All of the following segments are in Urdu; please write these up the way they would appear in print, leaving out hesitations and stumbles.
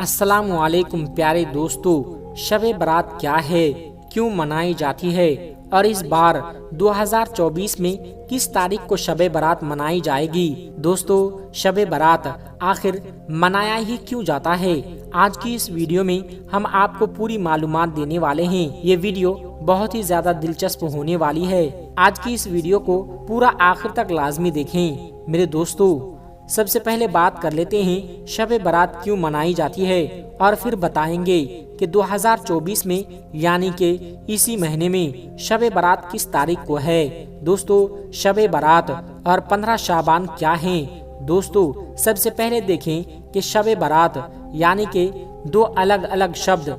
السلام علیکم پیارے دوستو، شب برات کیا ہے، کیوں منائی جاتی ہے اور اس بار 2024 میں کس تاریخ کو شب برات منائی جائے گی؟ دوستو، شب برات آخر منایا ہی کیوں جاتا ہے؟ آج کی اس ویڈیو میں ہم آپ کو پوری معلومات دینے والے ہیں۔ یہ ویڈیو بہت ہی زیادہ دلچسپ ہونے والی ہے۔ آج کی اس ویڈیو کو پورا آخر تک لازمی دیکھیں۔ میرے دوستو، سب سے پہلے بات کر لیتے ہیں شب برات کیوں منائی جاتی ہے، اور پھر بتائیں گے کہ 2024 میں یعنی کہ اسی مہینے میں شب برات کس تاریخ کو ہے۔ دوستو، شب برات اور 15 شعبان کیا ہیں؟ دوستو، سب سے پہلے دیکھیں کہ شب برات یعنی کہ دو الگ الگ شبد،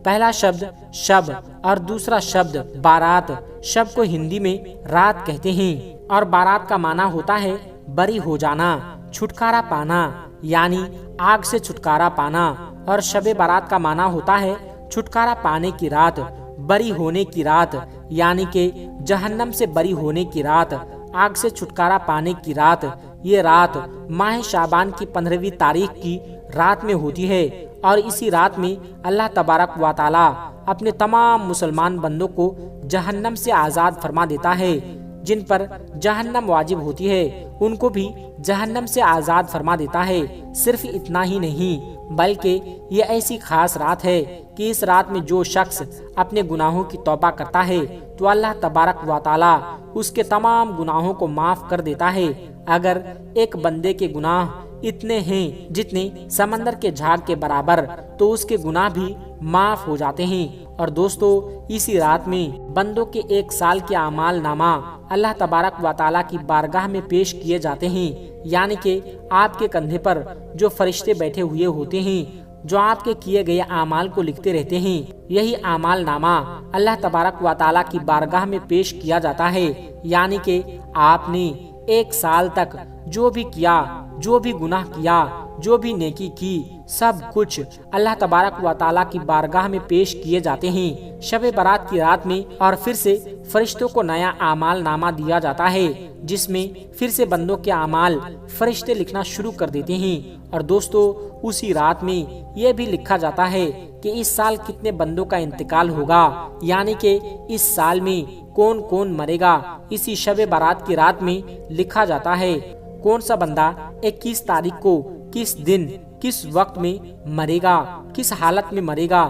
پہلا شبد شب اور دوسرا شبد بارات۔ شب کو ہندی میں رات کہتے ہیں اور بارات کا معنی ہوتا ہے بری ہو جانا، چھٹکارا پانا، یعنی آگ سے چھٹکارا پانا، اور شب برات کا معنی ہوتا ہے چھٹکارا پانے کی رات، بری ہونے کی رات، یعنی کہ جہنم سے بری ہونے کی رات، آگ سے چھٹکارا پانے کی رات۔ یہ رات ماہ شعبان کی 15ویں تاریخ کی رات میں ہوتی ہے، اور اسی رات میں اللہ تبارک و تعالی اپنے تمام مسلمان بندوں کو جہنم سے آزاد فرما دیتا ہے۔ جن پر جہنم واجب ہوتی ہے ان کو بھی جہنم سے آزاد فرما دیتا ہے۔ صرف اتنا ہی نہیں بلکہ یہ ایسی خاص رات ہے کہ اس رات میں جو شخص اپنے گناہوں کی توبہ کرتا ہے تو اللہ تبارک و تعالی اس کے تمام گناہوں کو معاف کر دیتا ہے۔ اگر ایک بندے کے گناہ اتنے ہیں جتنے سمندر کے جھاگ کے برابر، تو اس کے گناہ بھی معاف ہو جاتے ہیں۔ اور دوستو، اسی رات میں بندوں کے 1 سال کے اعمال نامہ اللہ تبارک و تعالی کی بارگاہ میں پیش کیے جاتے ہیں، یعنی کہ آپ کے کندھے پر جو فرشتے بیٹھے ہوئے ہوتے ہیں جو آپ کے کیے گئے اعمال کو لکھتے رہتے ہیں، یہی اعمال نامہ اللہ تبارک و تعالی کی بارگاہ میں پیش کیا جاتا ہے۔ یعنی کہ آپ نے 1 سال تک جو بھی کیا، جو بھی گناہ کیا، جو بھی نیکی کی، سب کچھ اللہ تبارک و تعالی کی بارگاہ میں پیش کیے جاتے ہیں شب برات کی رات میں، اور پھر سے فرشتوں کو نیا اعمال نامہ دیا جاتا ہے جس میں پھر سے بندوں کے اعمال فرشتے لکھنا شروع کر دیتے ہیں۔ اور دوستو، اسی رات میں یہ بھی لکھا جاتا ہے کہ اس سال کتنے بندوں کا انتقال ہوگا، یعنی کہ اس سال میں کون کون مرے گا۔ اسی شب برات کی رات میں لکھا جاتا ہے کون سا بندہ 21 تاریخ کو کس دن کس وقت میں مرے گا، کس حالت میں مرے گا،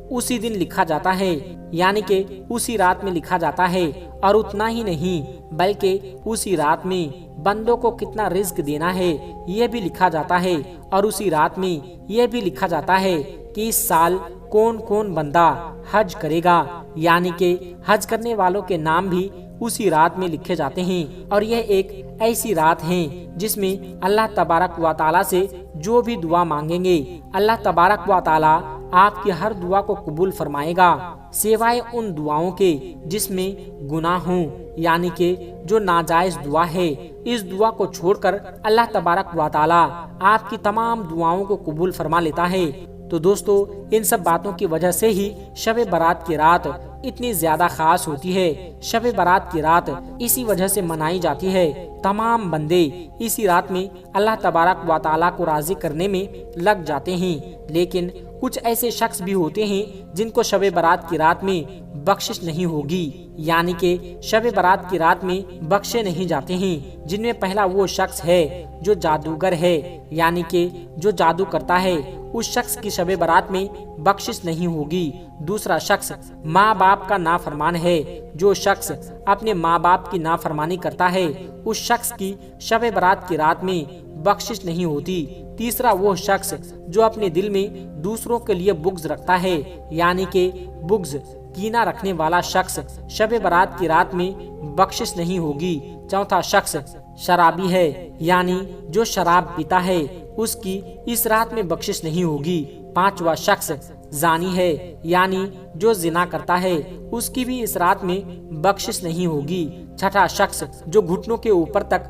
اسی دن لکھا جاتا ہے، یعنی کہ اسی رات میں لکھا جاتا ہے۔ اور اتنا ہی نہیں بلکہ اسی رات میں بندوں کو کتنا رزق دینا ہے یہ بھی لکھا جاتا ہے، اور اسی رات میں یہ بھی لکھا جاتا ہے کہ اس سال کون کون بندہ حج کرے گا، یعنی کہ حج کرنے والوں کے نام بھی اسی رات میں لکھے جاتے ہیں۔ اور یہ ایک ایسی رات ہے جس میں اللہ تبارک و تعالی سے جو بھی دعا مانگیں گے، اللہ تبارک و تعالی آپ کی ہر دعا کو قبول فرمائے گا، سوائے ان دعاؤں کے جس میں گناہ ہوں، یعنی کہ جو ناجائز دعا ہے۔ اس دعا کو چھوڑ کر اللہ تبارک و تعالی آپ کی تمام دعاؤں کو قبول فرما لیتا ہے۔ تو دوستو، ان سب باتوں کی وجہ سے ہی شب برات کی رات اتنی زیادہ خاص ہوتی ہے۔ شب برات کی رات اسی وجہ سے منائی جاتی ہے۔ تمام بندے اسی رات میں اللہ تبارک و تعالی کو راضی کرنے میں لگ جاتے ہیں، لیکن کچھ ایسے شخص بھی ہوتے ہیں جن کو شب برات کی رات میں بخشش نہیں ہوگی، یعنی کہ شب برات کی رات میں بخشے نہیں جاتے ہیں، جن میں پہلا وہ شخص ہے جو جادوگر ہے، یعنی کہ جو جادو کرتا ہے، اس شخص کی شب برات میں بخشش نہیں ہوگی۔ دوسرا شخص ماں باپ کا نافرمان ہے، جو شخص اپنے ماں باپ کی نافرمانی کرتا ہے اس شخص کی شب برات کی رات میں بخشش نہیں ہوتی۔ تیسرا وہ شخص جو اپنے دل میں دوسروں کے لیے بغض رکھتا ہے، یعنی کہ بغض کینہ رکھنے والا شخص شب برات کی رات میں بخشش نہیں ہوگی۔ چوتھا شخص شرابی ہے، یعنی جو شراب پیتا ہے، اس کی اس رات میں بخشش نہیں ہوگی۔ پانچواں شخص زانی ہے، یعنی جو زنا کرتا ہے، اس کی بھی اس رات میں بخشش نہیں ہوگی۔ چھٹا شخص جو گھٹنوں کے اوپر تک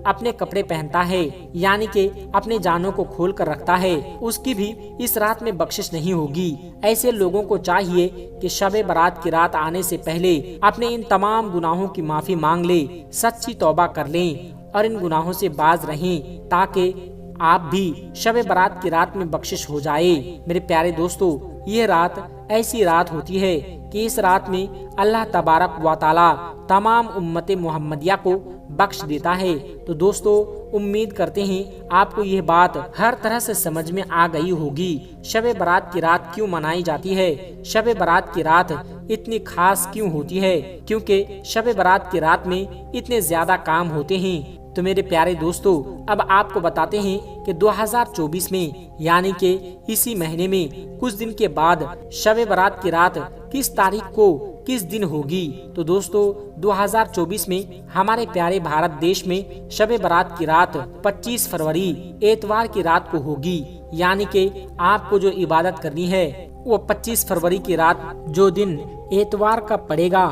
اپنے کپڑے پہنتا ہے، یعنی کہ اپنے جانوں کو کھول کر رکھتا ہے، اس کی بھی اس رات میں بخشش نہیں ہوگی۔ ایسے لوگوں کو چاہیے کہ شب برات کی رات آنے سے پہلے اپنے ان تمام گناہوں کی معافی مانگ لے، سچی توبہ کر لیں اور ان گناہوں سے باز رہیں، تاکہ آپ بھی شب برات کی رات میں بخشش ہو جائے۔ میرے پیارے دوستو، یہ رات ایسی رات ہوتی ہے کہ اس رات میں اللہ تبارک و تعالی تمام امت محمدیہ کو بخش دیتا ہے۔ تو دوستو، امید کرتے ہیں آپ کو یہ بات ہر طرح سے سمجھ میں آ گئی ہوگی۔ شب برات کی رات کیوں منائی جاتی ہے؟ شب برات کی رات اتنی خاص کیوں ہوتی ہے؟ کیونکہ شب برات کی رات میں اتنے زیادہ کام ہوتے ہیں۔ تو میرے پیارے دوستو، اب آپ کو بتاتے ہیں کہ 2024 میں یعنی کہ اسی مہینے میں کچھ دن کے بعد شب برات کی رات کس تاریخ کو کس دن ہوگی۔ تو دوستو، 2024 میں ہمارے پیارے بھارت دیش میں شب برات کی رات 25 فروری اتوار کی رات کو ہوگی۔ یعنی کہ آپ کو جو عبادت کرنی ہے وہ 25 فروری کی رات جو دن اتوار کا پڑے گا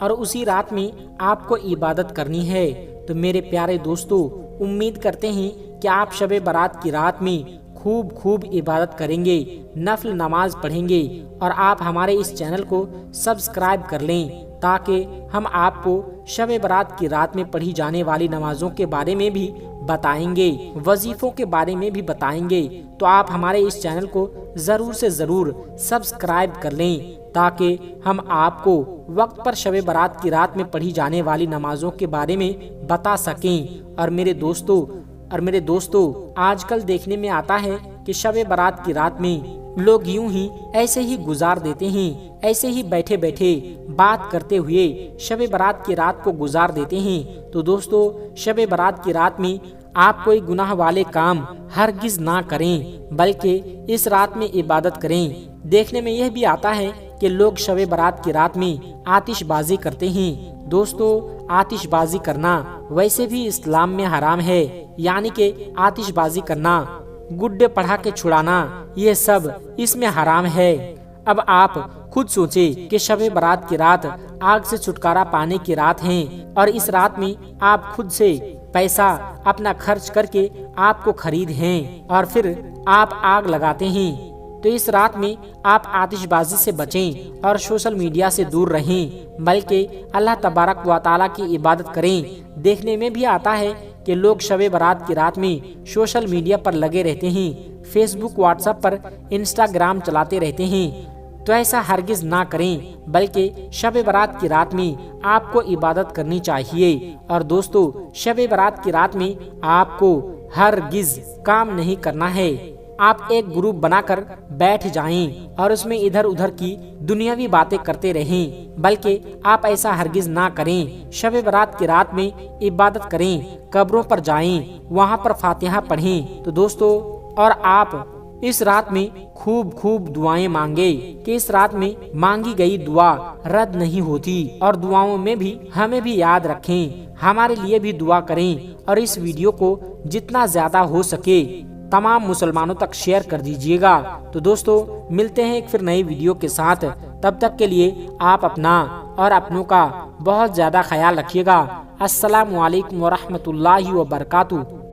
اور اسی رات میں آپ کو عبادت کرنی ہے۔ تو میرے پیارے دوستو، امید کرتے ہیں کہ آپ شب برات کی رات میں خوب عبادت کریں گے، نفل نماز پڑھیں گے، اور آپ ہمارے اس چینل کو سبسکرائب کر لیں تاکہ ہم آپ کو شب برات کی رات میں پڑھی جانے والی نمازوں کے بارے میں بھی بتائیں گے، وظیفوں کے بارے میں بھی بتائیں گے۔ تو آپ ہمارے اس چینل کو ضرور سے ضرور سبسکرائب کر لیں تاکہ ہم آپ کو وقت پر شب برات کی رات میں پڑھی جانے والی نمازوں کے بارے میں بتا سکیں۔ اور میرے دوستو آج کل دیکھنے میں آتا ہے کہ شب برات کی رات میں لوگ یوں ہی ایسے ہی گزار دیتے ہیں، ایسے ہی بیٹھے بیٹھے بات کرتے ہوئے شب برات کی رات کو گزار دیتے ہیں۔ تو دوستو، شب برات کی رات میں آپ کوئی گناہ والے کام ہرگز نہ کریں بلکہ اس رات میں عبادت کریں۔ دیکھنے میں یہ بھی آتا ہے کہ لوگ شب برات کی رات میں آتش بازی کرتے ہیں۔ دوستو، آتش بازی کرنا ویسے بھی اسلام میں حرام ہے، یعنی کہ آتش بازی کرنا، گڈے پڑھاکے چھڑانا، یہ سب اس میں حرام ہے۔ اب آپ خود سوچیں کہ شب برات کی رات آگ سے چھٹکارا پانے کی رات ہے، اور اس رات میں آپ خود سے پیسہ اپنا خرچ کر کے آپ کو خرید ہیں اور پھر آپ آگ لگاتے ہیں۔ تو اس رات میں آپ آتش بازی سے بچیں اور سوشل میڈیا سے دور رہیں بلکہ اللہ تبارک و تعالیٰ کی عبادت کریں۔ دیکھنے میں بھی آتا ہے کہ لوگ شب برات کی رات میں سوشل میڈیا پر لگے رہتے ہیں، فیس بک، واٹس ایپ پر، انسٹاگرام چلاتے رہتے ہیں۔ تو ایسا ہرگز نہ کریں بلکہ شب برات کی رات میں آپ کو عبادت کرنی چاہیے۔ اور دوستو، شب برات کی رات میں آپ کو ہرگز کام نہیں کرنا ہے۔ آپ ایک گروپ بنا کر بیٹھ جائیں اور اس میں ادھر ادھر کی دنیاوی باتیں کرتے رہیں، بلکہ آپ ایسا ہرگز نہ کریں۔ شب برات کی رات میں عبادت کریں، قبروں پر جائیں، وہاں پر فاتحہ پڑھیں۔ تو دوستو، اور آپ اس رات میں خوب دعائیں مانگے کہ اس رات میں مانگی گئی دعا رد نہیں ہوتی، اور دعاؤں میں بھی ہمیں بھی یاد رکھیں، ہمارے لیے بھی دعا کریں، اور اس ویڈیو کو جتنا زیادہ ہو سکے تمام مسلمانوں تک شیئر کر دیجیے گا۔ تو دوستو، ملتے ہیں ایک پھر نئی ویڈیو کے ساتھ، تب تک کے لیے آپ اپنا اور اپنوں کا بہت زیادہ خیال رکھیے گا۔ السلام علیکم ورحمۃ اللہ وبرکاتہ۔